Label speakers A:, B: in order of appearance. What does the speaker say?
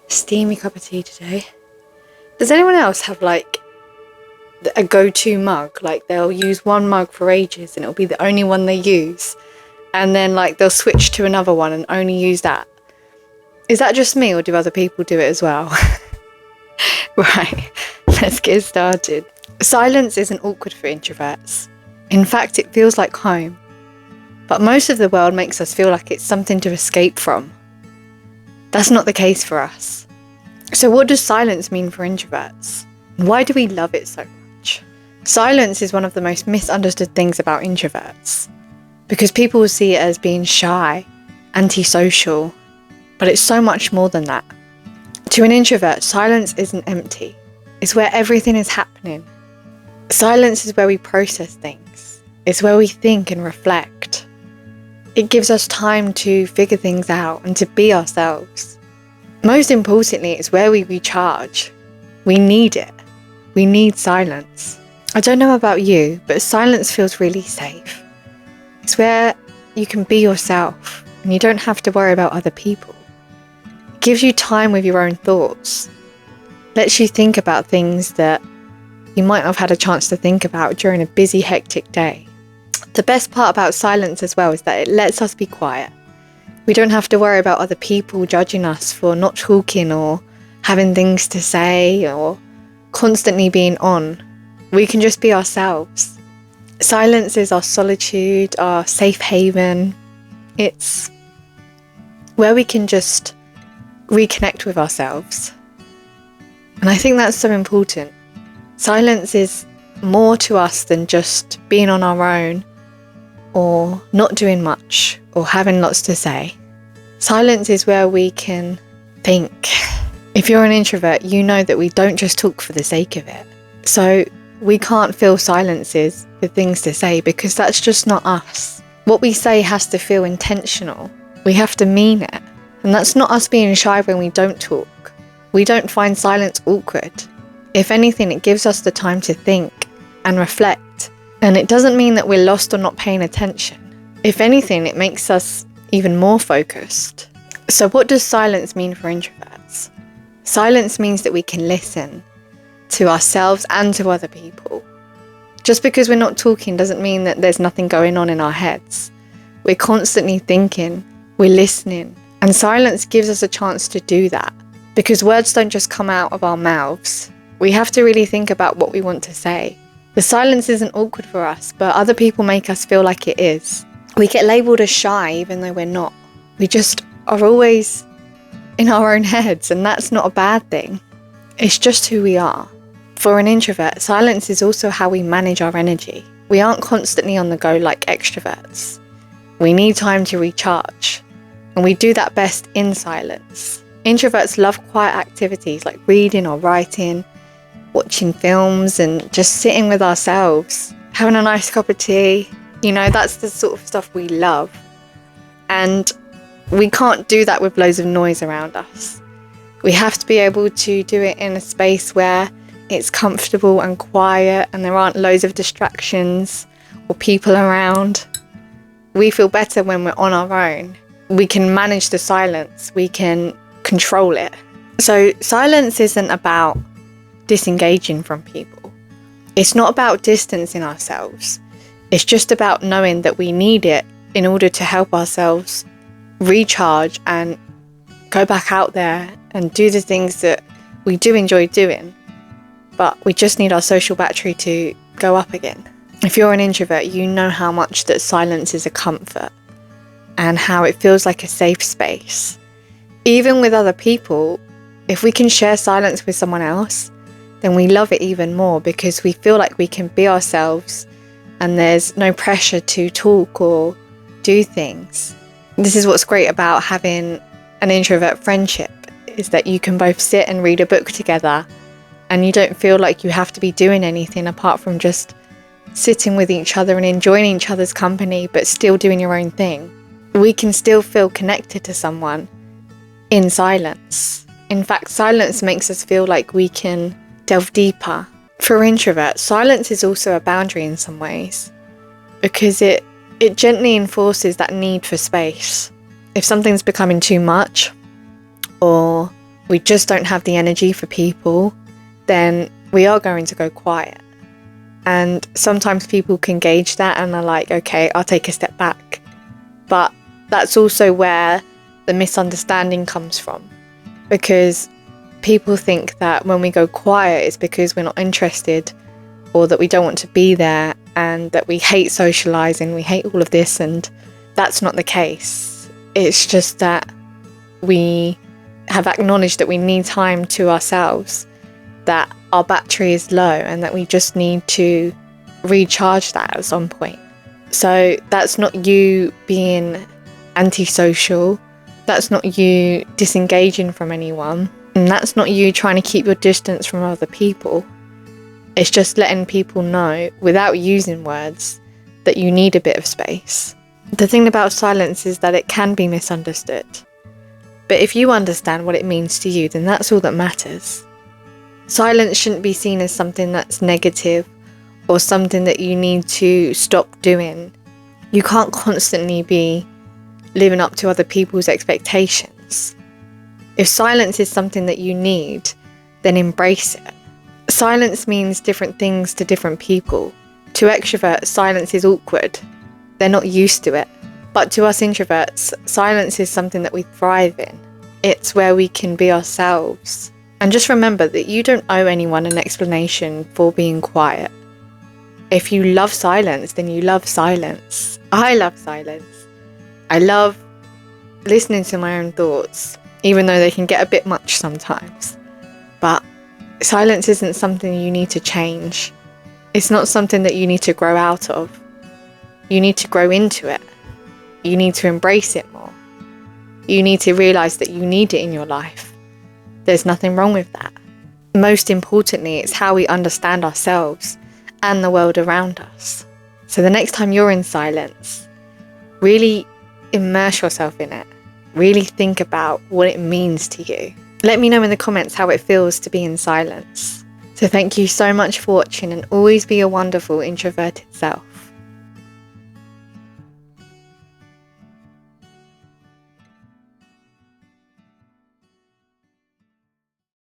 A: steamy cup of tea today. Does anyone else have like a go-to mug? Like they'll use one mug for ages and it'll be the only one they use, and then like they'll switch to another one and only use that. Is that just me or do other people do it as well? Right, let's get started. Silence isn't awkward for introverts. In fact, it feels like home. But most of the world makes us feel like it's something to escape from. That's not the case for us. So what does silence mean for introverts? And why do we love it so much? Silence is one of the most misunderstood things about introverts, because people see it as being shy, antisocial, but it's so much more than that. To an introvert, silence isn't empty. It's where everything is happening. Silence is where we process things. It's where we think and reflect. It gives us time to figure things out and to be ourselves. Most importantly, it's where we recharge. We need it. We need silence. I don't know about you, but silence feels really safe. It's where you can be yourself and you don't have to worry about other people. It gives you time with your own thoughts. Lets you think about things that you might not have had a chance to think about during a busy, hectic day. The best part about silence as well is that it lets us be quiet. We don't have to worry about other people judging us for not talking or having things to say or constantly being on. We can just be ourselves. Silence is our solitude, our safe haven. It's where we can just reconnect with ourselves. And I think that's so important. Silence is more to us than just being on our own or not doing much or having lots to say. Silence is where we can think. If you're an introvert, you know that we don't just talk for the sake of it. So we can't fill silences with things to say because that's just not us. What we say has to feel intentional. We have to mean it. And that's not us being shy when we don't talk. We don't find silence awkward. If anything, it gives us the time to think and reflect. And it doesn't mean that we're lost or not paying attention. If anything, it makes us even more focused. So what does silence mean for introverts? Silence means that we can listen to ourselves and to other people. Just because we're not talking doesn't mean that there's nothing going on in our heads. We're constantly thinking, we're listening, and silence gives us a chance to do that. Because words don't just come out of our mouths. We have to really think about what we want to say. The silence isn't awkward for us, but other people make us feel like it is. We get labelled as shy even though we're not. We just are always in our own heads, and that's not a bad thing. It's just who we are. For an introvert, silence is also how we manage our energy. We aren't constantly on the go like extroverts. We need time to recharge, and we do that best in silence. Introverts love quiet activities like reading or writing, watching films, and just sitting with ourselves, having a nice cup of tea. You know, that's the sort of stuff we love. And we can't do that with loads of noise around us. We have to be able to do it in a space where it's comfortable and quiet and there aren't loads of distractions or people around. We feel better when we're on our own. We can manage the silence. We can control it. So silence isn't about disengaging from people. It's not about distancing ourselves. It's just about knowing that we need it in order to help ourselves recharge and go back out there and do the things that we do enjoy doing. But we just need our social battery to go up again. If you're an introvert, you know how much that silence is a comfort and how it feels like a safe space. Even with other people, if we can share silence with someone else, then we love it even more because we feel like we can be ourselves and there's no pressure to talk or do things. This is what's great about having an introvert friendship, is that you can both sit and read a book together and you don't feel like you have to be doing anything apart from just sitting with each other and enjoying each other's company, but still doing your own thing. We can still feel connected to someone in silence. In fact, silence makes us feel like we can delve deeper. For introverts, silence is also a boundary in some ways because it gently enforces that need for space. If something's becoming too much or we just don't have the energy for people, then we are going to go quiet. And sometimes people can gauge that and are like, okay, I'll take a step back. But that's also where the misunderstanding comes from, because people think that when we go quiet it's because we're not interested, or that we don't want to be there, and that we hate socializing, we hate all of this, and that's not the case. It's just that we have acknowledged that we need time to ourselves, that our battery is low, and that we just need to recharge that at some point. So that's not you being antisocial, that's not you disengaging from anyone, and that's not you trying to keep your distance from other people. It's just letting people know, without using words, that you need a bit of space. The thing about silence is that it can be misunderstood. But if you understand what it means to you, then that's all that matters. Silence shouldn't be seen as something that's negative or something that you need to stop doing. You can't constantly be living up to other people's expectations. If silence is something that you need, then embrace it. Silence means different things to different people. To extroverts, silence is awkward. They're not used to it. But to us introverts, silence is something that we thrive in. It's where we can be ourselves. And just remember that you don't owe anyone an explanation for being quiet. If you love silence, then you love silence. I love silence. I love listening to my own thoughts, even though they can get a bit much sometimes. But silence isn't something you need to change. It's not something that you need to grow out of. You need to grow into it. You need to embrace it more. You need to realize that you need it in your life. There's nothing wrong with that. Most importantly, it's how we understand ourselves and the world around us. So the next time you're in silence, really immerse yourself in it. Really think about what it means to you. Let me know in the comments how it feels to be in silence. So thank you so much for watching, and always be a wonderful introverted self.